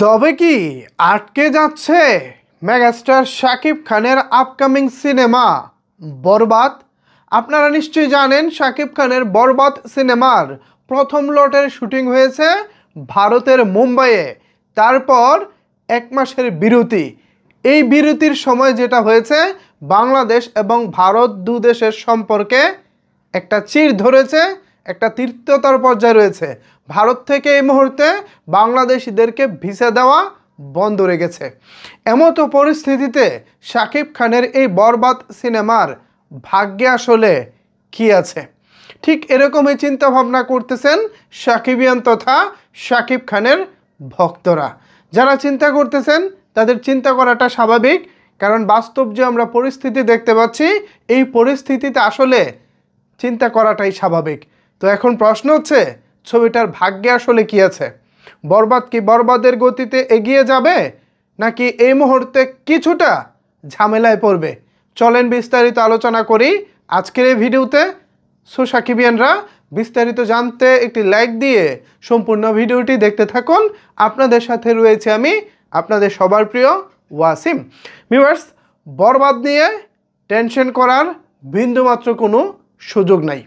তবে কি আটকে যাচ্ছে মেগাস্টার শাকিব খানের আপকামিং সিনেমা বরবাদ? আপনারা নিশ্চয়ই জানেন শাকিব খানের বরবাদ সিনেমার প্রথম লটের শুটিং হয়েছে ভারতের মুম্বাইয়ে। তারপর এক মাসের বিরতি। এই বিরতির সময় যেটা হয়েছে, বাংলাদেশ এবং ভারত দু দেশের সম্পর্কে একটা চির ধরেছে, একটা তৃতীয়তার পর্যায়ে রয়েছে। ভারত থেকে এই মুহূর্তে বাংলাদেশিদেরকে ভিসা দেওয়া বন্ধ রেখেছে। এমতো পরিস্থিতিতে শাকিব খানের এই বরবাদ সিনেমার ভাগ্যে আসলে কি আছে? ঠিক এরকমই চিন্তা ভাবনা করতেছেন শাকিবিয়ান তথা শাকিব খানের ভক্তরা। যারা চিন্তা করতেছেন তাদের চিন্তা করাটা স্বাভাবিক, কারণ বাস্তব যে আমরা পরিস্থিতি দেখতে পাচ্ছি, এই পরিস্থিতিতে আসলে চিন্তা করাটাই স্বাভাবিক। তো এখন প্রশ্ন হচ্ছে, ছবিটার ভাগ্যে আসলে কি আছে? বরবাদ কি বরবাদের গতিতে এগিয়ে যাবে, নাকি এই মুহূর্তে কিছুটা ঝামেলায় পড়বে? চলেন বিস্তারিত আলোচনা করি আজকের এই ভিডিওতে। সো সাকিবিয়ানরা, বিস্তারিত জানতে একটি লাইক দিয়ে সম্পূর্ণ ভিডিওটি দেখতে থাকুন। আপনাদের সাথে রয়েছে আমি, আপনাদের সবার প্রিয় ওয়াসিম। ভিউয়ার্স, বরবাদ নিয়ে টেনশন করার বিন্দুমাত্র কোনো সুযোগ নাই।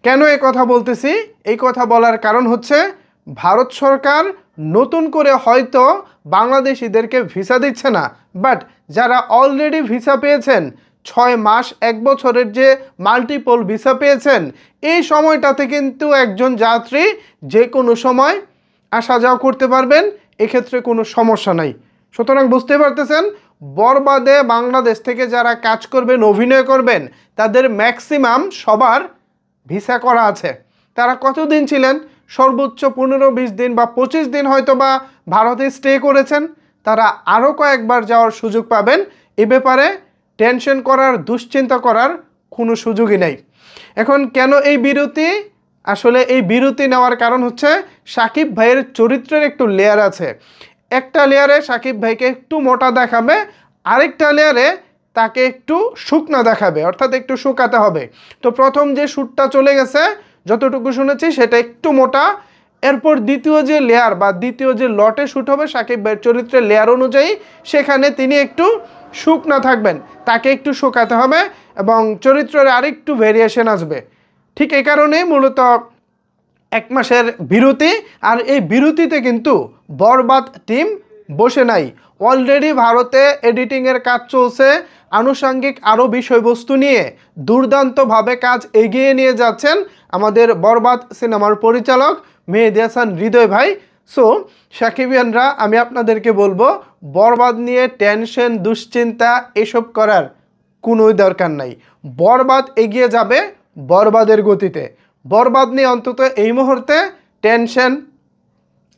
কেন এই কথা বলতেছি? এই কথা বলার কারণ হচ্ছে, ভারত সরকার নতুন করে হয়তো বাংলাদেশিদেরকে ভিসা দিচ্ছে না, বাট যারা অলরেডি ভিসা পেয়েছেন, 6 মাস 1 বছরের যে মাল্টিপল ভিসা পেয়েছেন, এই সময়টাতে কিন্তু একজন যাত্রী যে কোনো সময় আসা যাওয়া করতে পারবেন। এক্ষেত্রে কোনো সমস্যা নাই। সুতরাং বুঝতে পারতেছেন, বরবাদে বাংলাদেশ থেকে যারা কাজ করবেন, অভিনয় করবেন, তাদের ম্যাক্সিমাম সবার ভিসা করা আছে। তারা কতদিন ছিলেন? সর্বোচ্চ 15-20 দিন বা 25 দিন হয়তো বা ভারতে স্টে করেছেন। তারা আরও কয়েকবার যাওয়ার সুযোগ পাবেন। এ ব্যাপারে টেনশন করার, দুশ্চিন্তা করার কোনো সুযোগই নেই। এখন কেন এই বিরতি? আসলে এই বিরতি নেওয়ার কারণ হচ্ছে, শাকিব ভাইয়ের চরিত্রের একটু লেয়ার আছে। একটা লেয়ারে শাকিব ভাইকে একটু মোটা দেখাবে, আরেকটা লেয়ারে তাকে একটু শুকনো দেখাবে, অর্থাৎ একটু শুকাতে হবে। তো প্রথম যে শ্যুটটা চলে গেছে, যতটুকু শুনেছি সেটা একটু মোটা। এরপর দ্বিতীয় যে লেয়ার বা দ্বিতীয় যে লটে শ্যুট হবে শাকিব ভাইয়ের চরিত্রের লেয়ার অনুযায়ী, সেখানে তিনি একটু শুকনো থাকবেন, তাকে একটু শুকাতে হবে এবং চরিত্রের আরেকটু ভেরিয়েশন আসবে। ঠিক এই কারণেই মূলত 1 মাসের বিরতি। আর এই বিরতিতে কিন্তু বরবাদ টিম বসে নাই। অলরেডি ভারতে এডিটিংয়ের কাজ চলছে, আনুষঙ্গিক আরও বিষয়বস্তু নিয়ে দুর্দান্তভাবে কাজ এগিয়ে নিয়ে যাচ্ছেন আমাদের বরবাদ সিনেমার পরিচালক মেহেদী হাসান হৃদয় ভাই। সো সাকিবিয়ানরা, আমি আপনাদেরকে বলবো, বরবাদ নিয়ে টেনশন, দুশ্চিন্তা এসব করার কোনোই দরকার নাই। বরবাদ এগিয়ে যাবে বরবাদের গতিতে। বরবাদ নিয়ে অন্তত এই মুহূর্তে টেনশন,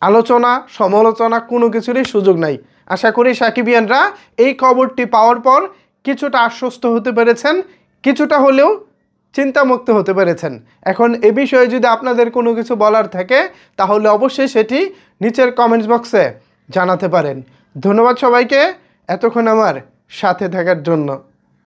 আলোচনা, সমালোচনা কোনো কিছুরই সুযোগ নাই। আশা করি সাকিবিয়ানরা এই খবরটি পাওয়ার পর কিছুটা আশ্বস্ত হতে পেরেছেন, কিছুটা হলেও চিন্তামুক্ত হতে পেরেছেন। এখন এ বিষয়ে যদি আপনাদের কোনো কিছু বলার থাকে, তাহলে অবশ্যই সেটি নিচের কমেন্টস বক্সে জানাতে পারেন। ধন্যবাদ সবাইকে এতক্ষণ আমার সাথে থাকার জন্য।